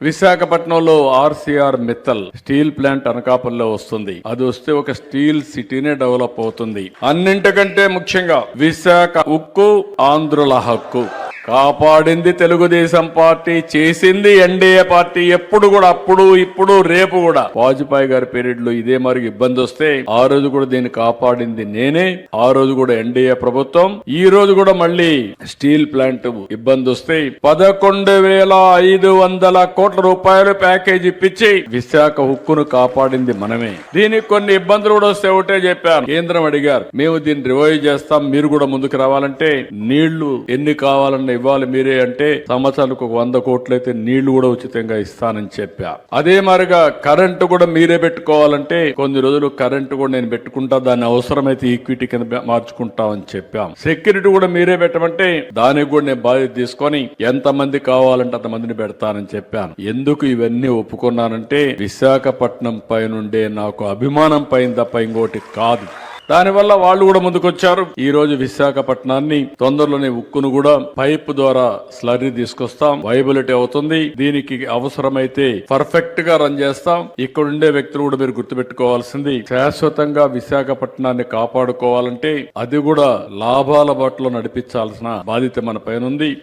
విశాఖపట్నంలో RCR Mittal steel plant అనకాపల్లిలో వస్తుంది. అది వస్తే ఒక స్టీల్ సిటీనే డెవలప్ అవుతుంది. అన్నింటికంటే ముఖ్యంగా విశాఖ ఉక్కు ఆంధ్రుల హక్కు కాపాడింది తెలుగుదేశం పార్టీ, చేసింది ఎన్డీఏ పార్టీ. ఎప్పుడు కూడా అప్పుడు ఇప్పుడు రేపు కూడా వాజ్పేయి గారి పీరియడ్ లో ఇదే మరి ఇబ్బంది వస్తే ఆ రోజు కూడా దీన్ని కాపాడింది నేనే. ఆ రోజు కూడా ఎన్డీఏ ప్రభుత్వం. ఈ రోజు కూడా మళ్ళీ స్టీల్ ప్లాంట్ ఇబ్బంది వస్తే 11,500 కోట్ల రూపాయలు ప్యాకేజ్ ఇప్పించి విశాఖ ఉక్కును కాపాడింది మనమే. దీనికి కొన్ని ఇబ్బందులు కూడా వస్తే ఒకటే చెప్పాను. కేంద్రం అడిగారు, మేము దీన్ని రివైవ్ చేస్తాం, మీరు కూడా ముందుకు రావాలంటే నీళ్లు ఎన్ని కావాలన్న ఇవ్వాలి మీరే అంటే సంవత్సరానికి 100 కోట్లు అయితే నీళ్లు కూడా ఉచితంగా ఇస్తానని చెప్పా. అదే మారిగా కరెంటు కూడా మీరే పెట్టుకోవాలంటే కొన్ని రోజులు కరెంటు కూడా నేను పెట్టుకుంటా, దాన్ని అవసరమైతే ఈక్విటీ కింద మార్చుకుంటామని చెప్పాం. సెక్యూరిటీ కూడా మీరే పెట్టమంటే దానికి కూడా నేను బాధ్యత తీసుకొని ఎంతమంది కావాలంటే అంతమందిని పెడతానని చెప్పాను. ఎందుకు ఇవన్నీ ఒప్పుకున్నానంటే విశాఖపట్నం పైనుండే నాకు అభిమానం పైన తప్ప ఇంకోటి కాదు. దానివల్ల వాళ్ళు కూడా ముందుకొచ్చారు. ఈ రోజు విశాఖపట్నాన్ని తొందరలోనే ఉక్కును కూడా పైప్ ద్వారా స్లర్రీ తీసుకొస్తాం, వైబిలిటీ అవుతుంది. దీనికి అవసరమైతే పర్ఫెక్ట్ గా రన్ చేస్తాం. ఇక్కడ ఉండే వ్యక్తులు కూడా మీరు గుర్తుపెట్టుకోవాల్సింది, శాశ్వతంగా విశాఖపట్నాన్ని కాపాడుకోవాలంటే అది కూడా లాభాల బాటలో నడిపించాల్సిన బాధ్యత మన పైన ఉంది.